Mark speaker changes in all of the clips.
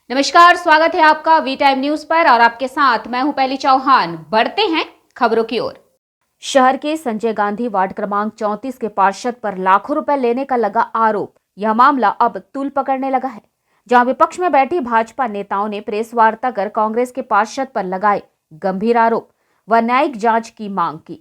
Speaker 1: नमस्कार, स्वागत है आपका वी टाइम न्यूज पर और आपके साथ मैं हूं पहली चौहान। बढ़ते हैं खबरों की ओर। शहर के संजय गांधी वार्ड क्रमांक 34 के पार्षद पर लाखों रुपए लेने का लगा आरोप। यह मामला अब तूल पकड़ने लगा है, जहां विपक्ष में बैठी भाजपा नेताओं ने प्रेस वार्ता कर कांग्रेस के पार्षद पर लगाए गंभीर आरोप व न्यायिक जांच की मांग की।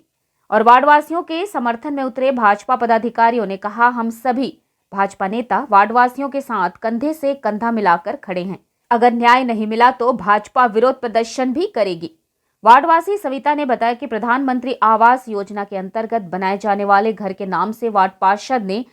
Speaker 1: और वार्डवासियों के समर्थन में उतरे भाजपा पदाधिकारियों ने कहा, हम सभी भाजपा नेता वार्डवासियों के साथ कंधे से कंधा मिलाकर खड़े हैं। अगर न्याय नहीं मिला तो भाजपा विरोध प्रदर्शन भी करेगी। वार्डवासी सविता ने बताया कि प्रधानमंत्री आवास योजना के अंतर्गत बनाए जाने वाले घर के नाम से वार्ड पार्षद ने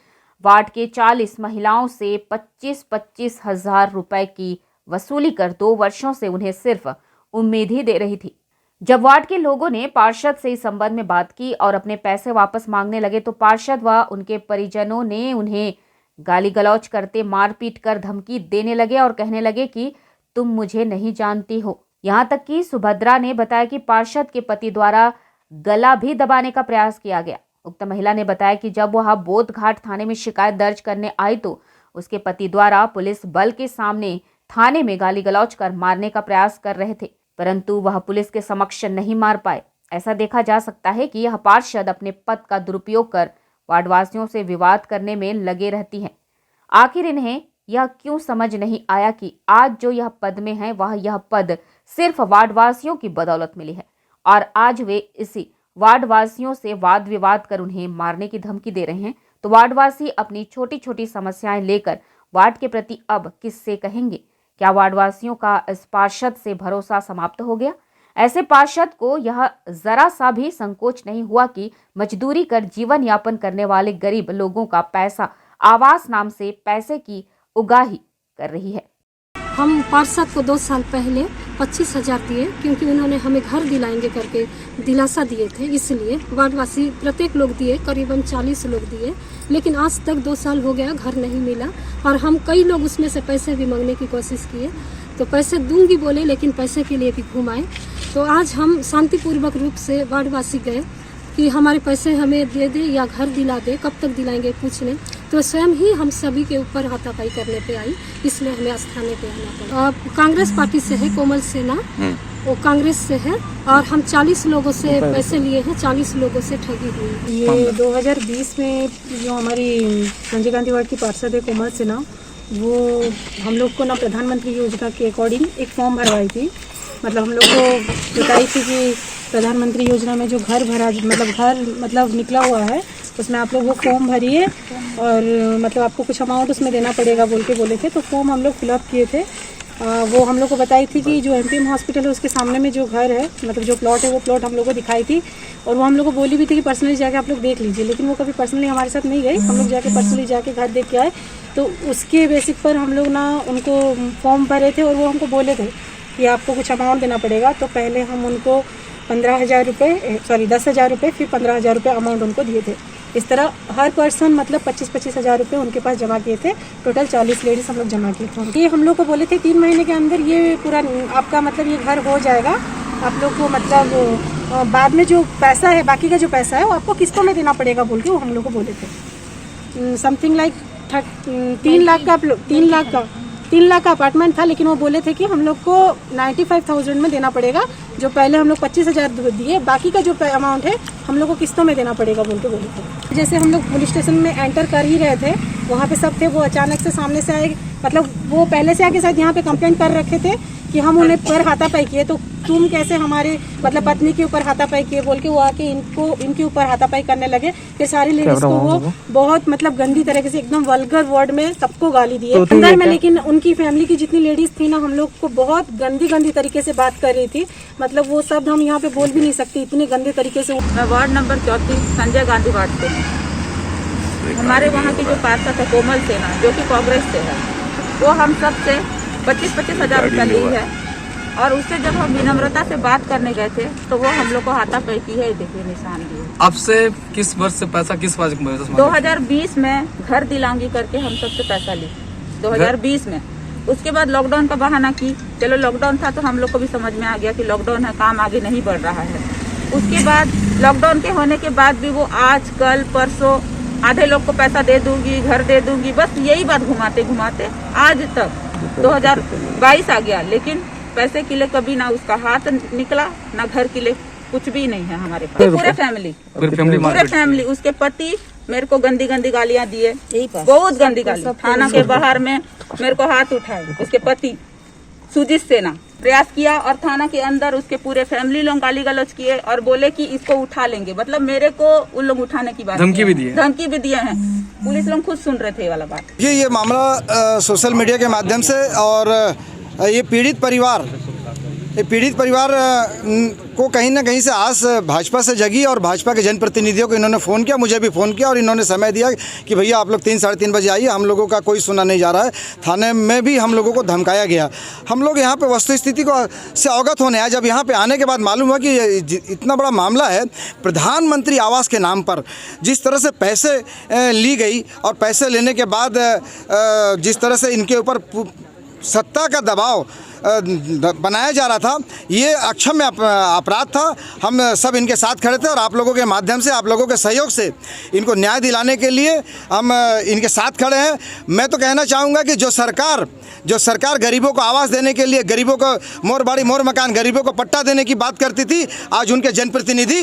Speaker 1: वार्ड के 40 महिलाओं से 25-25 हजार रुपए की वसूली कर 2 वर्षों से उन्हें सिर्फ उम्मीद ही दे रही थी। जब वार्ड के लोगों ने पार्षद से इस संबंध में बात की और अपने पैसे वापस मांगने लगे तो पार्षद व उनके परिजनों ने उन्हें गाली गलौज करते, मारपीट कर धमकी देने लगे और कहने लगे कि तुम मुझे नहीं जानती हो। यहाँ तक कि सुभद्रा ने बताया कि पार्षद के पति द्वारा गला भी दबाने का प्रयास किया गया। उक्त महिला ने बताया कि जब वह बोधघाट थाने में शिकायत दर्ज करने आई तो उसके पति द्वारा पुलिस बल के सामने थाने में गाली गलौज कर मारने का प्रयास कर रहे थे, परंतु वह पुलिस के समक्ष नहीं मार पाए। ऐसा देखा जा सकता है कि यह पार्षद अपने पद का दुरुपयोग कर वार्डवासियों से विवाद करने में लगे रहती हैं। आखिर इन्हें यह क्यों समझ नहीं आया कि आज जो यह पद में है वह यह पद सिर्फ वार्डवासियों की बदौलत मिली है और आज वे इसी वार्डवासियों से वाद विवाद कर उन्हें मारने की धमकी दे रहे हैं। तो वार्डवासी अपनी छोटी छोटी समस्याएं लेकर वार्ड के प्रति अब किससे कहेंगे? क्या वार्डवासियों का इस पार्षद से भरोसा समाप्त हो गया? ऐसे पार्षद को यह जरा सा भी संकोच नहीं हुआ कि मजदूरी कर जीवन यापन करने वाले गरीब लोगों का पैसा आवास नाम से पैसे की उगाही कर रही है।
Speaker 2: हम पार्षद को 2 साल पहले 25,000 दिए, क्योंकि उन्होंने हमें घर दिलाएंगे करके दिलासा दिए थे, इसलिए वार्डवासी प्रत्येक लोग दिए, करीबन 40 लोग दिए। लेकिन आज तक 2 साल हो गया, घर नहीं मिला और हम कई लोग उसमें से पैसे भी मांगने की कोशिश किए तो पैसे दूंगी बोले, लेकिन पैसे के लिए भी घुमाए। तो आज हम शांतिपूर्वक रूप से वार्डवासी गए कि हमारे पैसे हमें दे दे या घर दिला दे, कब तक दिलाएंगे पूछने, तो स्वयं ही हम सभी के ऊपर हाथापाई करने पे आई, इसलिए हमें आस्थाने पे आना पड़ा। कांग्रेस पार्टी से है, कोमल सेना, वो कांग्रेस से है और हम 40 लोगों से पैसे लिए हैं, 40 लोगों से ठगी हुई।
Speaker 3: ये 2020 में जो हमारी संजय गांधी वार्ड की पार्षद है कोमल सेना, वो हम लोग को ना प्रधानमंत्री योजना के अकॉर्डिंग एक फॉर्म भरवाई थी। मतलब हम लोग को बताई थी कि प्रधानमंत्री योजना में जो घर भरा मतलब निकला हुआ है उसमें आप लोग वो फॉर्म भरिए और मतलब आपको कुछ अमाउंट उसमें देना पड़ेगा बोले थे। तो फॉर्म हम लोग फिलअप किए थे। वो हम लोग को बताई थी कि जो एमपीएम हॉस्पिटल है उसके सामने में जो घर है, मतलब जो प्लॉट है, वो प्लॉट हम लोग को दिखाई थी और वो हम लोग को बोली भी थी कि पर्सनली जाके आप लोग देख लीजिए। लेकिन वो कभी पर्सनली हमारे साथ नहीं गई। हम लोग जाके पर्सनली जाके घर देख के आए। तो उसके बेसिक पर हम लोग ना उनको फॉर्म भरे थे और वो हमको बोले थे कि आपको कुछ अमाउंट देना पड़ेगा। तो पहले हम उनको 10,000 रुपये, फिर 15,000 रुपये अमाउंट उनको दिए थे। इस तरह हर पर्सन मतलब 25-25 हज़ार रुपये उनके पास जमा किए थे। टोटल 40 लेडीज हम लोग जमा किए थे। ये हम लोग को बोले थे 3 महीने के अंदर ये पूरा आपका मतलब ये घर हो जाएगा। आप लोग को मतलब बाद में जो पैसा है, बाकी का जो पैसा है वो आपको किस्तों में देना पड़ेगा बोल के वो हम लोग को बोले थे। समथिंग लाइक 3 लाख का अपार्टमेंट था, लेकिन वो बोले थे कि हम लोग को 95,000 में देना पड़ेगा। जो पहले हम लोग 25,000 दिए, बाकी का जो अमाउंट है हम लोग को किस्तों में देना पड़ेगा बोल के बोले थे। जैसे हम लोग पुलिस स्टेशन में एंटर कर ही रहे थे, वहाँ पे सब थे, वो अचानक से सामने से आए। मतलब वो पहले से आके शायद यहाँ पे कंप्लेंट कर रखे थे कि हम उन्हें पर हाथापाई किए, तो तुम कैसे हमारे मतलब पत्नी के ऊपर हाथापाई किए बोल के वो आके इनके ऊपर हाथापाई करने लगे। फिर सारी लेडीज को वो बहुत मतलब गंदी तरीके से एकदम वल्गर वर्ड में सबको गाली दिए अंदर में। लेकिन उनकी फैमिली की जितनी लेडीज थी ना, हम लोग को बहुत गंदी तरीके से बात कर रही थी। मतलब वो शब्द हम यहाँ पे बोल भी नहीं सकते, इतने गंदे तरीके से।
Speaker 4: मैं ward number 34 Sanjay Gandhi ward से, हमारे वहाँ की जो पार्षद है कोमल सेना, जो कि कांग्रेस से है, वो हम सब से 25-25 हज़ार रुपया ली है। और उससे जब हम विनम्रता से बात करने गए थे तो वो हम लोग को हाथापाई की है। देखिए निशान दिए।
Speaker 5: आपसे किस वर्ष से पैसा, किस वर्ष में?
Speaker 4: 2020 में घर दिलाऊंगी करके हम सबसे पैसा ली 2020 में। उसके बाद लॉकडाउन का बहाना की, चलो लॉकडाउन था तो हम लोग को भी समझ में आ गया कि लॉकडाउन है, काम आगे नहीं बढ़ रहा है। उसके बाद लॉकडाउन के होने के बाद भी वो आज कल परसों आधे लोग को पैसा दे दूंगी, घर दे दूंगी, बस यही बात घुमाते घुमाते आज तक 2022 आ गया, लेकिन पैसे के लिए कभी ना उसका हाथ निकला, ना घर के लिए कुछ भी नहीं है हमारे पास। पूरे फैमिली उसके पति मेरे को गंदी गंदी गालियां दिए, बहुत गंदी गाली। थाना के बाहर में मेरे को हाथ उठाए उसके पति सुजीत सेना प्रयास किया, और थाना के अंदर उसके पूरे फैमिली लोग गाली गलौज किए और बोले कि इसको उठा लेंगे। मतलब मेरे को उन लोग उठाने की बात धमकी भी दिए हैं। पुलिस लोग खुद सुन रहे थे ये वाला बात।
Speaker 6: ये मामला सोशल मीडिया के माध्यम से, और ये पीड़ित परिवार को कहीं ना कहीं से आस भाजपा से जगी, और भाजपा के जनप्रतिनिधियों को इन्होंने फ़ोन किया, मुझे भी फ़ोन किया, और इन्होंने समय दिया कि भैया आप लोग 3 साढ़े 3 बजे आइए, हम लोगों का कोई सुना नहीं जा रहा है। थाने में भी हम लोगों को धमकाया गया। हम लोग यहाँ पे वस्तुस्थिति को से अवगत होने आए। जब यहाँ पे आने के बाद मालूम हुआ कि इतना बड़ा मामला है, प्रधानमंत्री आवास के नाम पर जिस तरह से पैसे ली गई, और पैसे लेने के बाद जिस तरह से इनके ऊपर सत्ता का दबाव बनाया जा रहा था, ये अक्षम्य अपराध था। हम सब इनके साथ खड़े थे, और आप लोगों के माध्यम से, आप लोगों के सहयोग से इनको न्याय दिलाने के लिए हम इनके साथ खड़े हैं। मैं तो कहना चाहूँगा कि जो सरकार गरीबों को आवास देने के लिए, गरीबों को मोर बाड़ी मोर मकान, गरीबों को पट्टा देने की बात करती थी, आज उनके जनप्रतिनिधि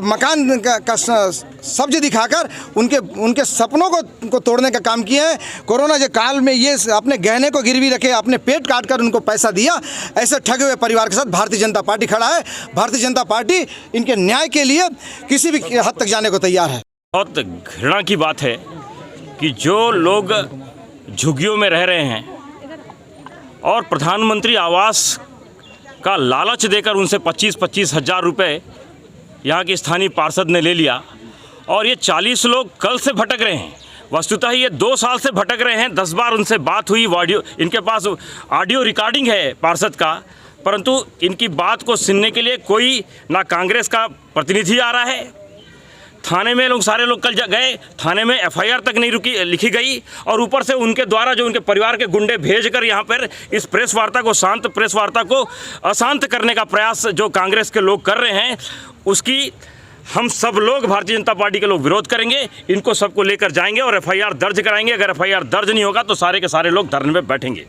Speaker 6: मकान का सब्ज दिखाकर उनके सपनों को तोड़ने का काम किए हैं। कोरोना के काल में ये अपने गहने को गिरवी रखे, अपने पेट काट कर उनको पैसा दिया। ऐसे ठगे हुए परिवार के साथ भारतीय जनता पार्टी खड़ा है। भारतीय जनता पार्टी इनके न्याय के लिए किसी भी हद तक जाने को तैयार है।
Speaker 7: बहुत घृणा की बात है कि जो लोग झुग्गियों में रह रहे हैं और प्रधानमंत्री आवास का लालच देकर उनसे 25-25 हज़ार रुपये यहाँ के स्थानीय पार्षद ने ले लिया, और ये 40 लोग कल से भटक रहे हैं। वस्तुतः ये 2 साल से भटक रहे हैं। 10 बार उनसे बात हुई, इनके पास ऑडियो रिकॉर्डिंग है पार्षद का, परंतु इनकी बात को सुनने के लिए कोई ना कांग्रेस का प्रतिनिधि आ रहा है। थाने में सारे लोग कल गए, थाने में FIR तक नहीं लिखी गई, और ऊपर से उनके द्वारा जो उनके परिवार के गुंडे भेजकर यहाँ पर इस प्रेस वार्ता को अशांत करने का प्रयास जो कांग्रेस के लोग कर रहे हैं, उसकी हम सब लोग भारतीय जनता पार्टी के लोग विरोध करेंगे। इनको सबको लेकर जाएंगे और FIR दर्ज कराएंगे। अगर FIR दर्ज नहीं होगा तो सारे के सारे लोग धरने में बैठेंगे।